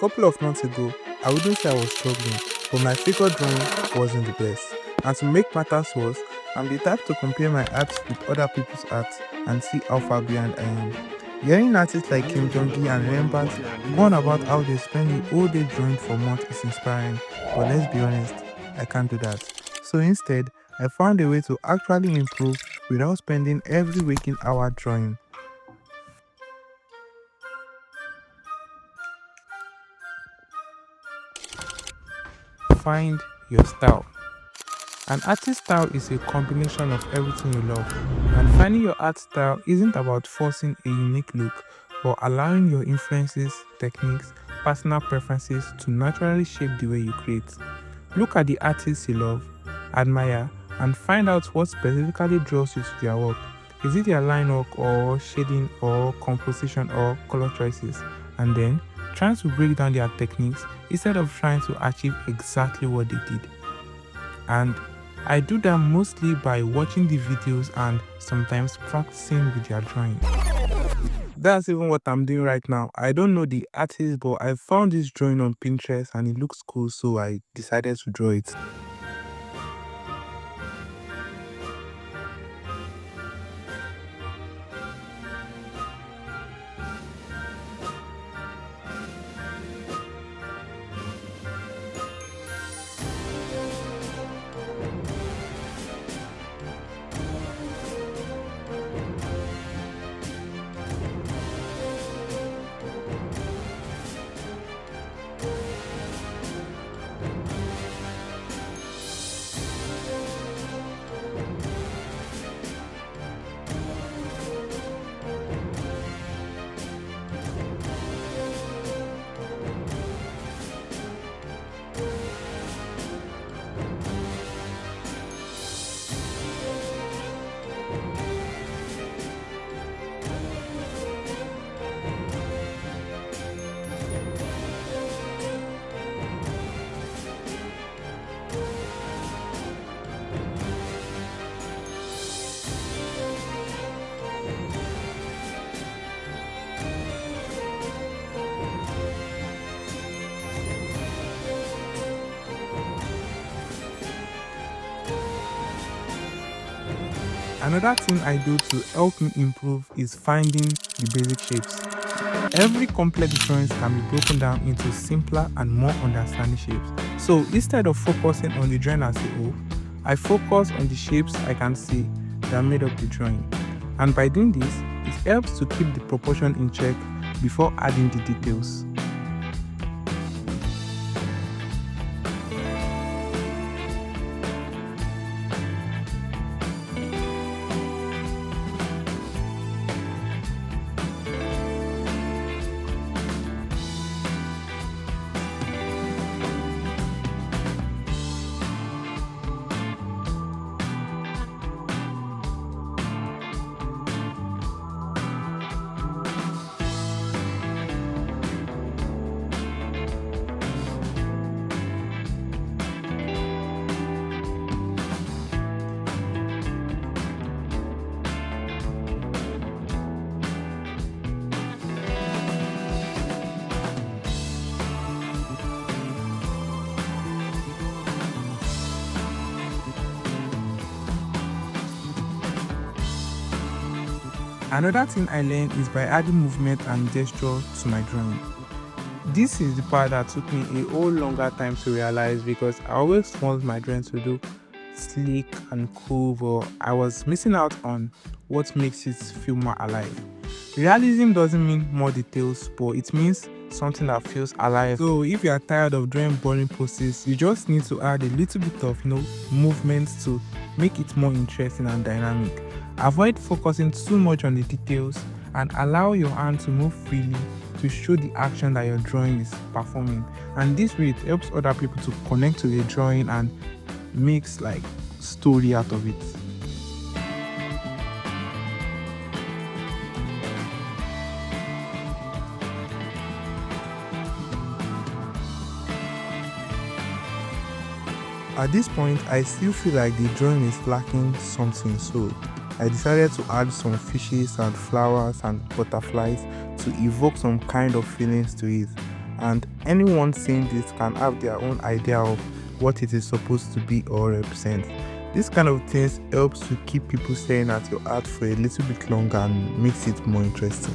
couple of months ago, I wouldn't say I was struggling, but my figure drawing wasn't the best. And to make matters worse, I'm the type to compare my art with other people's art and see how far behind I am. Hearing artists like Kim Jong-gi and Rembrandt go on about how they spend the whole day drawing for months is inspiring, but let's be honest, I can't do that. So instead, I found a way to actually improve without spending every waking hour drawing. Find your style. An artist style is a combination of everything you love, and finding your art style isn't about forcing a unique look, but allowing your influences, techniques, personal preferences to naturally shape the way you create. Look at the artists you love, admire, and find out what specifically draws you to their work. Is it their line work or shading or composition or color choices? And then trying to break down their techniques instead of trying to achieve exactly what they did. And I do that mostly by watching the videos and sometimes practicing with their drawing. That's even what I'm doing right now. I don't know the artist, but I found this drawing on Pinterest and it looks cool, so I decided to draw it. Another thing I do to help me improve is finding the basic shapes. Every complex drawings can be broken down into simpler and more understanding shapes. So instead of focusing on the drawing as a whole, I focus on the shapes I can see that made up the drawing. And by doing this, it helps to keep the proportion in check before adding the details. Another thing I learned is by adding movement and gesture to my drawing. This is the part that took me a whole longer time to realize because I always want my drawing to do sleek and cool, but I was missing out on what makes it feel more alive. Realism doesn't mean more details, but it means something that feels alive. So if you are tired of drawing boring poses, you just need to add a little bit of movement to make it more interesting and dynamic. Avoid focusing too much on the details and allow your hand to move freely to show the action that your drawing is performing. And this way it helps other people to connect to the drawing and makes like story out of it. At this point, I still feel like the drawing is lacking something, so I decided to add some fishes and flowers and butterflies to evoke some kind of feelings to it. and anyone seeing this can have their own idea of what it is supposed to be or represent. This kind of things helps to keep people staring at your art for a little bit longer and makes it more interesting.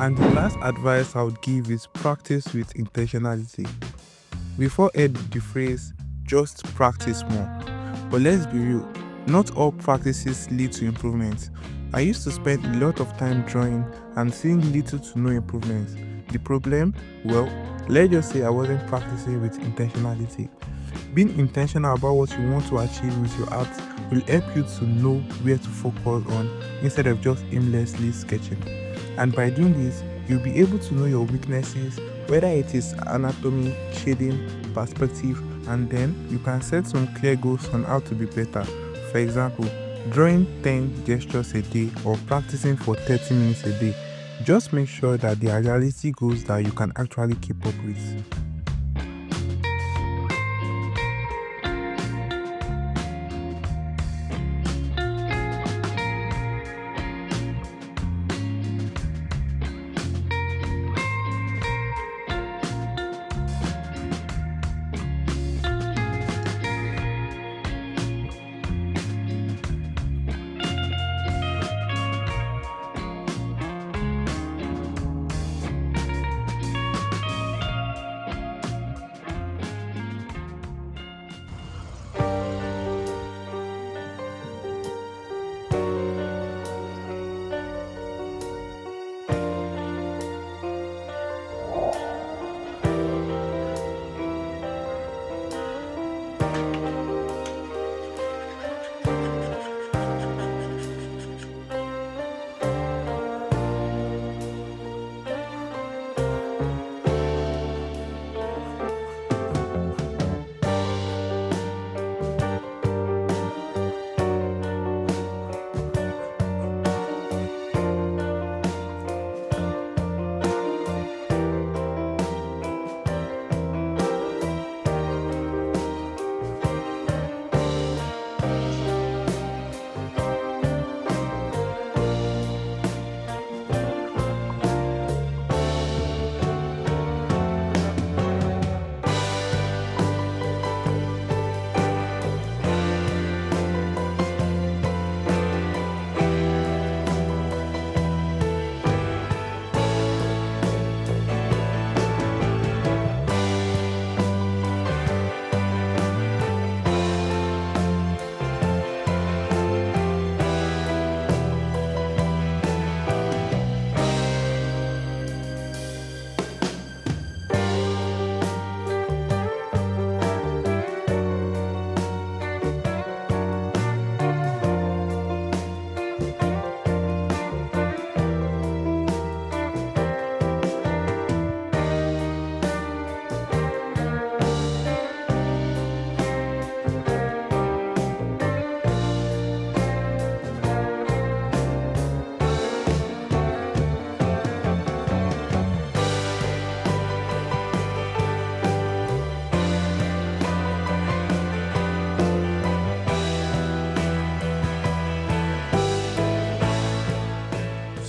And the last advice I would give is practice with intentionality. We've all heard the phrase, just practice more. But let's be real, not all practices lead to improvement. I used to spend a lot of time drawing and seeing little to no improvements. The problem? Well, let's just say I wasn't practicing with intentionality. Being intentional about what you want to achieve with your art will help you to know where to focus on instead of just aimlessly sketching. And by doing this, you'll be able to know your weaknesses, whether it is anatomy, shading, perspective, and then you can set some clear goals on how to be better. For example, drawing 10 gestures a day or practicing for 30 minutes a day. Just make sure that they are realistic goals that you can actually keep up with.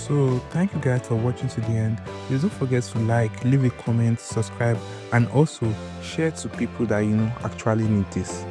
So thank you guys for watching to the end. Please don't forget to like, leave a comment, subscribe, and also share to people that actually need this.